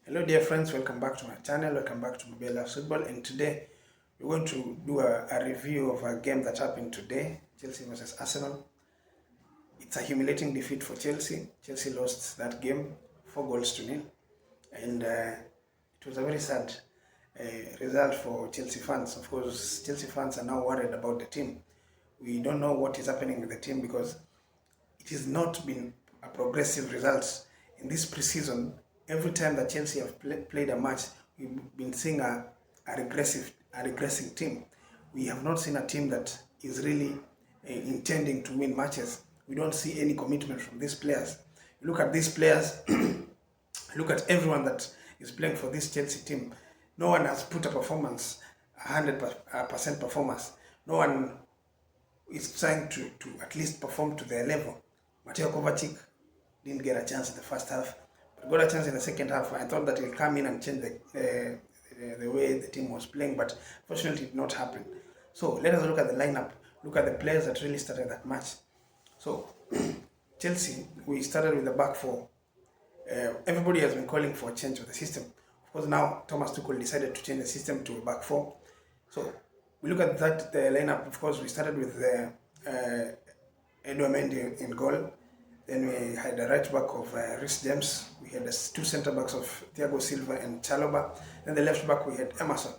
Hello dear friends, welcome back to my channel, welcome back to Mobile Football, and today we're going to do a review of a game that happened today, Chelsea versus Arsenal. It's a humiliating defeat for Chelsea. Chelsea lost that game 4-0, and it was a very sad result for Chelsea fans. Of course, Chelsea fans are now worried about the team. We don't know what is happening with the team because it has not been a progressive result in this preseason. Every time that Chelsea have played a match, we've been seeing a regressing team. We have not seen a team that is really intending to win matches. We don't see any commitment from these players. You look at these players, look at everyone that is playing for this Chelsea team. No one has put a performance, 100% performance. No one is trying to at least perform to their level. Mateo Kovacic didn't get a chance in the first half, but got a chance in the second half. I thought that he'll come in and change the way the team was playing, but fortunately it did not happen. So let us look at the lineup, look at the players that really started that match. So Chelsea, we started with the back four. Everybody has been calling for a change of the system. Of course, now Thomas Tuchel decided to change the system to a back four. So we look at that lineup. Of course, we started with Edouard Mendy in goal. Then we had a right back of Reece James. We had two centre backs of Thiago Silva and Chalobah. Then the left back we had Emerson.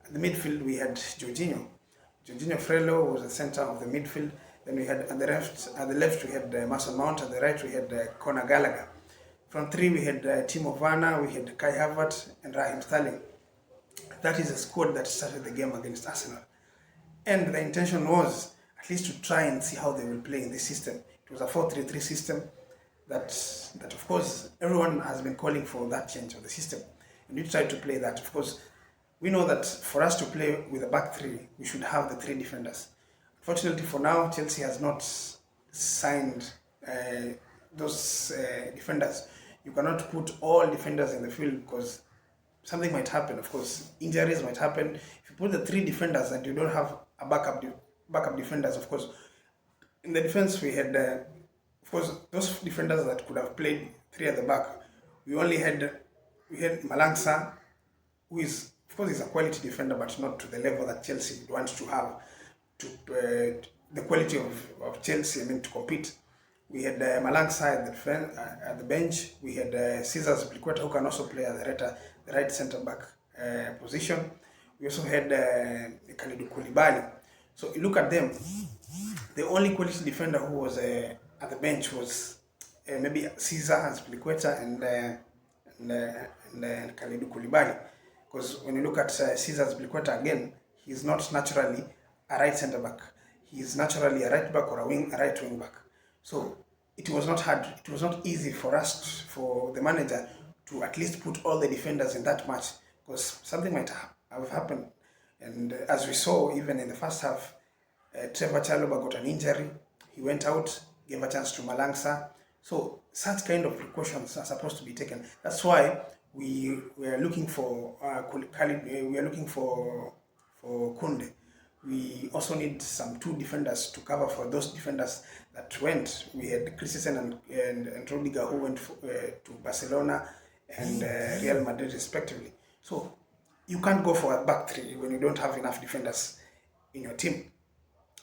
At the midfield we had Jorginho. Jorginho Frello was the centre of the midfield. Then we had at the left we had Mason Mount. At the right we had Conor Gallagher. From three we had Timo Werner. We had Kai Havertz and Raheem Sterling. That is a squad that started the game against Arsenal. And the intention was at least to try and see how they will play in this system. It was a 4-3-3 system that of course everyone has been calling for that change of the system. And we tried to play that. Of course, we know that for us to play with a back three, we should have the three defenders. Unfortunately for now, Chelsea has not signed those defenders. You cannot put all defenders in the field because something might happen. Of course, injuries might happen. If you put the three defenders and you don't have a backup defenders, of course, in the defense we had, of course, those defenders that could have played three at the back. We had Malangsa, who is, of course, is a quality defender, but not to the level that Chelsea wants to have, to the quality of Chelsea, to compete. We had Malangsa at the bench. We had Cesar Azpilicueta, who can also play at the right centre back position. We also had Kalidou Koulibaly. So you look at them, the only quality defender who was at the bench was maybe Cesar Azpilicueta and Kalidou Koulibaly. Because when you look at Cesar Azpilicueta again, he's not naturally a right centre back. He's naturally a right back or a right wing back. So it was not hard. It was not easy for us, for the manager, to at least put all the defenders in that match, because something might have happened. And as we saw, even in the first half, Trevor Chalobah got an injury. He went out, gave a chance to Malangsa. So such kind of precautions are supposed to be taken. That's why we are looking for we are looking for Kunde. We also need some two defenders to cover for those defenders that went. We had Christensen and Rudiger, who went to Barcelona and Real Madrid respectively. So you can't go for a back three when you don't have enough defenders in your team.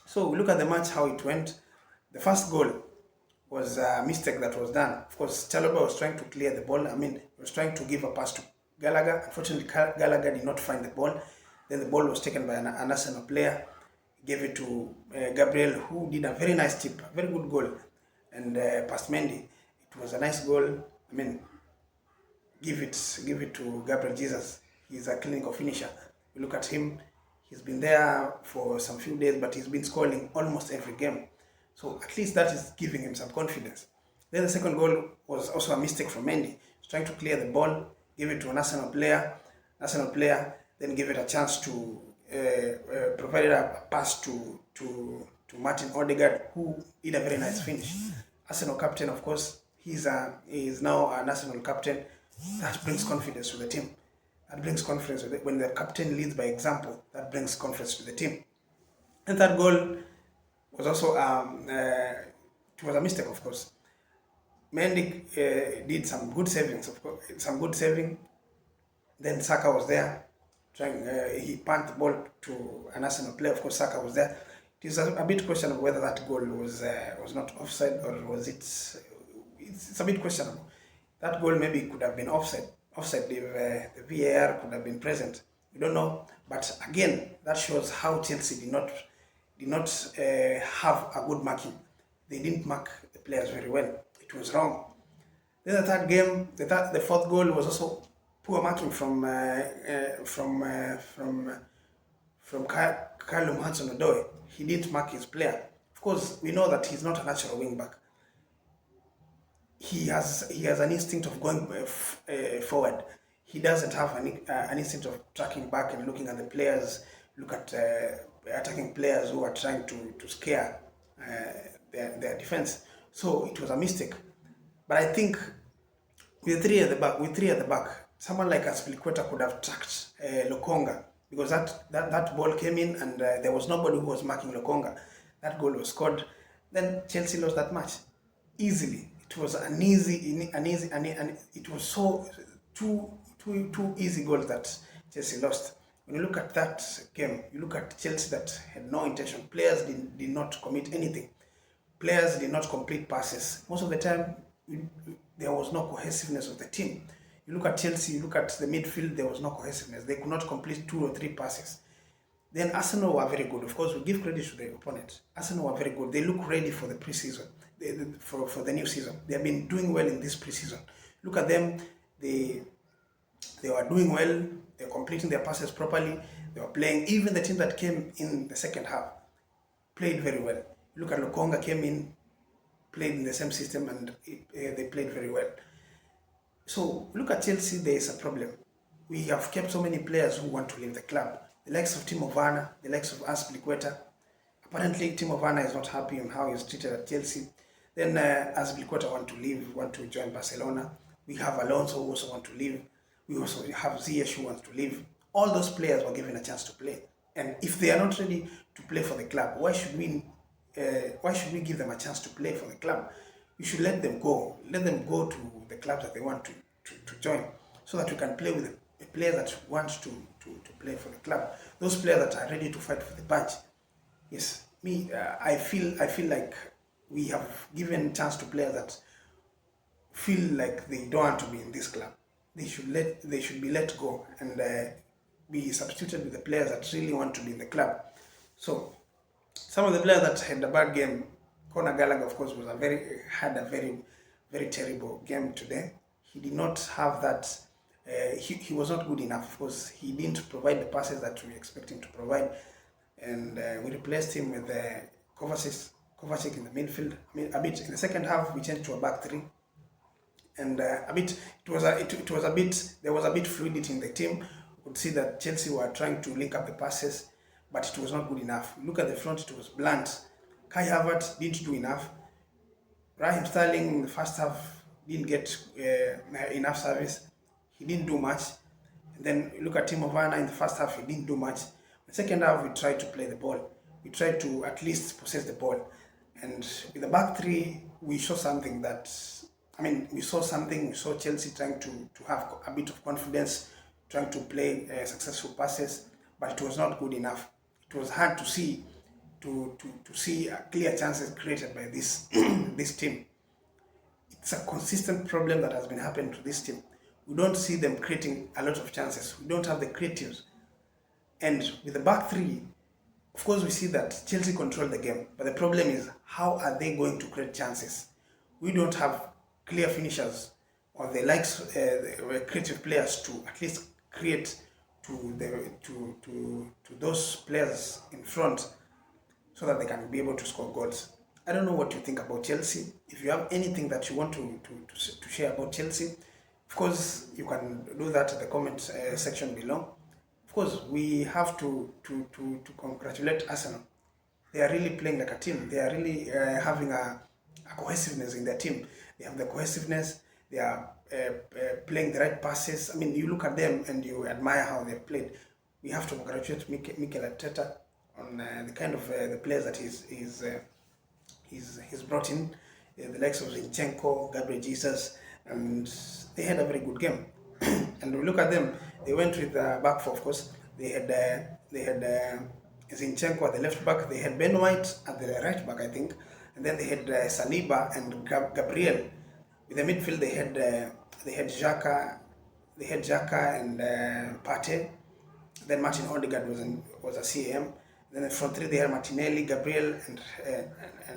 So we look at the match, how it went. The first goal was a mistake that was done. Of course, Chalobah was trying to clear the ball. He was trying to give a pass to Gallagher. Unfortunately, Gallagher did not find the ball. Then the ball was taken by an Arsenal player. He gave it to Gabriel, who did a very nice tip, very good goal, and past Mendy. It was a nice goal. Give it to Gabriel Jesus. He's a clinical finisher. You look at him. He's been there for some few days, but he's been scoring almost every game. So at least that is giving him some confidence. Then the second goal was also a mistake from Mendy. He was trying to clear the ball, give it to an Arsenal player, then give it a chance to provide a pass to Martin Odegaard, who did a very nice finish. Arsenal captain, of course, he is now an Arsenal captain. That brings confidence to the team. That brings confidence with it. When the captain leads by example, that brings confidence to the team. And that goal was also it was a mistake, of course. Mendy did some good savings, of course, Then Saka was there, trying. He pumped the ball to an Arsenal player. Of course, Saka was there. It is a bit questionable whether that goal was not offside or was it. It's a bit questionable. That goal maybe could have been offside. Offside if the VAR could have been present. We don't know. But again, that shows how Chelsea did not have a good marking. They didn't mark the players very well. It was wrong. Then the third game, the fourth goal was also poor marking from Callum Hudson-Odoi. He didn't mark his player. Of course, we know that he's not a natural wing back. He has an instinct of going forward. He doesn't have an instinct of tracking back and looking at the players, look at attacking players who are trying to scare their defense. So it was a mistake. But I think with three at the back, someone like Aspilicueta could have tracked Lokonga, because that ball came in and there was nobody who was marking Lokonga. That goal was scored. Then Chelsea lost that match easily. It was it was so two easy goals that Chelsea lost. When you look at that game, you look at Chelsea that had no intention. Players did not commit anything. Players did not complete passes. Most of the time, there was no cohesiveness of the team. You look at Chelsea, you look at the midfield, there was no cohesiveness. They could not complete 2 or 3 passes. Then Arsenal were very good. Of course, we give credit to the opponent. Arsenal were very good. They look ready for the preseason, for the new season. They have been doing well in this preseason. Look at them. They were doing well. They were completing their passes properly. They were playing. Even the team that came in the second half played very well. Look at Lokonga came in, played in the same system, and they played very well. So look at Chelsea. There is a problem. We have kept so many players who want to leave the club. The likes of Timo Werner, the likes of Aspilicueta. Apparently, Timo Werner is not happy on how he's treated at Chelsea. Then Aspilicueta want to leave, want to join Barcelona. We have Alonso who also want to leave. We also have Ziyech who wants to leave. All those players were given a chance to play. And if they are not ready to play for the club, why should we give them a chance to play for the club? We should let them go. Let them go to the clubs that they want to join, so that we can play with the players that want to play for the club. Those players that are ready to fight for the badge. Yes, I feel like we have given chance to players that feel like they don't want to be in this club. They should be let go and be substituted with the players that really want to be in the club. So some of the players that had a bad game, Conor Gallagher, of course, had a very terrible game today. He did not have that. He was not good enough. Of course, he didn't provide the passes that we expect him to provide, and we replaced him with Kovacic in the midfield. I mean, a bit in the second half, we changed to a back three, and there was a bit fluidity in the team. We could see that Chelsea were trying to link up the passes, but it was not good enough. Look at the front; it was blunt. Kai Havertz didn't do enough. Raheem Sterling in the first half didn't get enough service. He didn't do much. And then you look at Timo Werner in the first half, he didn't do much. In the second half, we tried to play the ball. We tried to at least possess the ball. And with the back three, we saw something we saw Chelsea trying to have a bit of confidence, trying to play successful passes, but it was not good enough. It was hard to see clear chances created by this this team. It's a consistent problem that has been happening to this team. We don't see them creating a lot of chances. We don't have the creatives. And with the back three, of course, we see that Chelsea control the game. But the problem is, how are they going to create chances? We don't have clear finishers or the likes creative players to at least create to those players in front, so that they can be able to score goals. I don't know what you think about Chelsea. If you have anything that you want to share about Chelsea, of course, you can do that in the comment section below. Of course, we have to congratulate Arsenal. They are really playing like a team. They are really having a cohesiveness in their team. They have the cohesiveness. They are playing the right passes. I mean, you look at them and you admire how they played. We have to congratulate Mikel Arteta on the kind of the players that he's brought in, the likes of Zinchenko, Gabriel Jesus, and they had a very good game. And we look at them, they went with back four, of course. They had Zinchenko at the left back. They had Ben White at the right back, I think. And then they had Saliba and Gabriel. With the midfield, they had Xhaka and Partey. Then Martin Odegaard was a CAM. Then in front three they had Martinelli, Gabriel,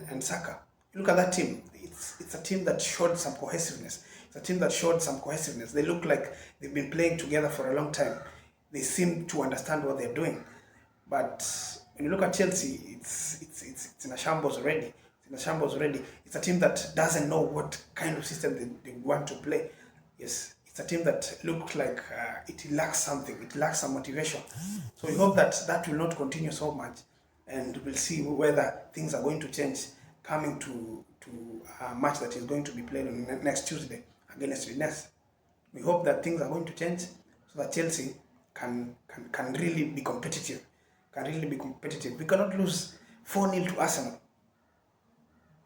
and Saka. You look at that team. It's a team that showed some cohesiveness. It's a team that showed some cohesiveness. They look like they've been playing together for a long time. They seem to understand what they're doing. But when you look at Chelsea, it's in a shambles already. It's a team that doesn't know what kind of system they want to play. Yes, it's a team that looks like it lacks something. It lacks some motivation. So we hope that will not continue so much, and we'll see whether things are going to change coming to a match that is going to be played on next Tuesday against Rennes. We hope that things are going to change so that Chelsea can really be competitive. We cannot lose 4-0 to Arsenal.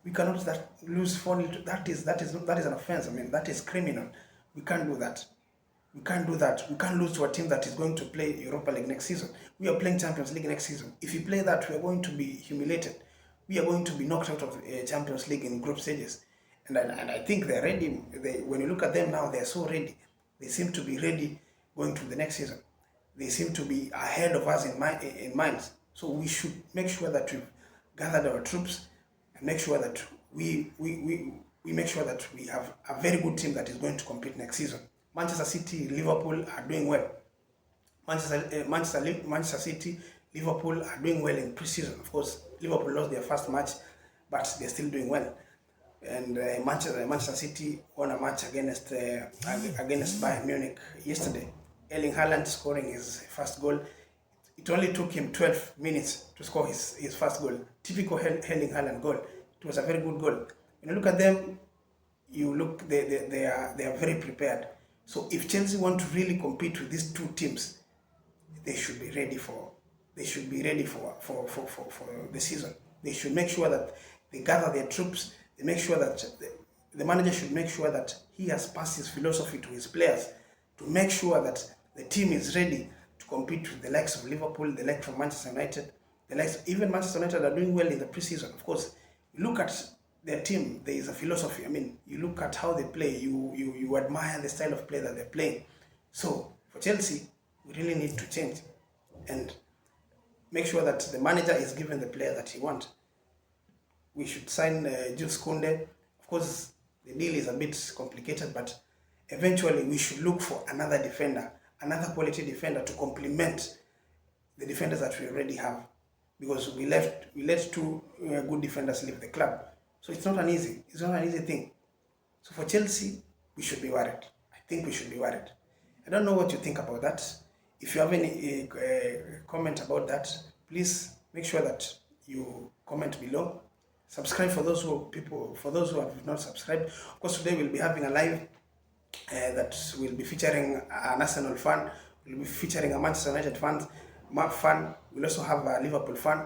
We cannot lose 4-0. That is an offense. I mean, that is criminal. We can't do that. We can't lose to a team that is going to play Europa League next season. We are playing Champions League next season. If we play that, we are going to be humiliated. We are going to be knocked out of Champions League in group stages. And I think they're ready. When you look at them now, they're so ready. They seem to be ready going to the next season. They seem to be ahead of us in minds. So we should make sure that we've gathered our troops and make sure that we make sure that we have a very good team that is going to compete next season. Manchester City, Liverpool are doing well. Manchester City, Liverpool are doing well in preseason. Of course, Liverpool lost their first match, but they're still doing well. And Manchester City won a match against Bayern Munich yesterday. Erling Haaland scoring his first goal. It only took him 12 minutes to score his first goal. Typical Erling Haaland goal. It was a very good goal. When you look at them, they are very prepared. So if Chelsea want to really compete with these two teams, they should be ready for the season. They should make sure that they gather their troops. They make sure that the manager should make sure that he has passed his philosophy to his players to make sure that the team is ready to compete with the likes of Liverpool, the likes of Manchester United, even Manchester United are doing well in the preseason. Of course, you look at their team, there is a philosophy. I mean, you look at how they play, you admire the style of play that they're playing. So for Chelsea, we really need to change and make sure that the manager is given the player that he wants. We should sign Jules Koundé. Of course, the deal is a bit complicated, but eventually we should look for another defender, another quality defender to complement the defenders that we already have, because we let two good defenders leave the club. So it's not an easy thing. So for Chelsea, we should be worried. I think we should be worried. I don't know what you think about that. If you have any comment about that, please make sure that you comment below. Subscribe for those who have not subscribed. Of course, today we'll be having a live that will be featuring an Arsenal fan, will be featuring a Manchester United fan. We'll also have a Liverpool fan,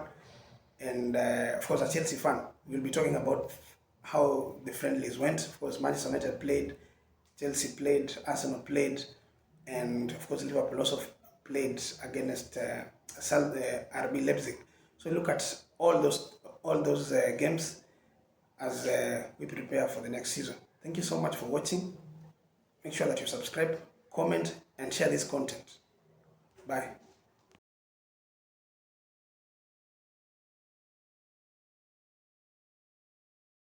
and of course a Chelsea fan. We'll be talking about how the friendlies went. Of course, Manchester United played, Chelsea played, Arsenal played, and of course Liverpool also played against RB Leipzig. So look at all those games as we prepare for the next season. Thank you so much for watching. Make sure that you subscribe, comment, and share this content. Bye.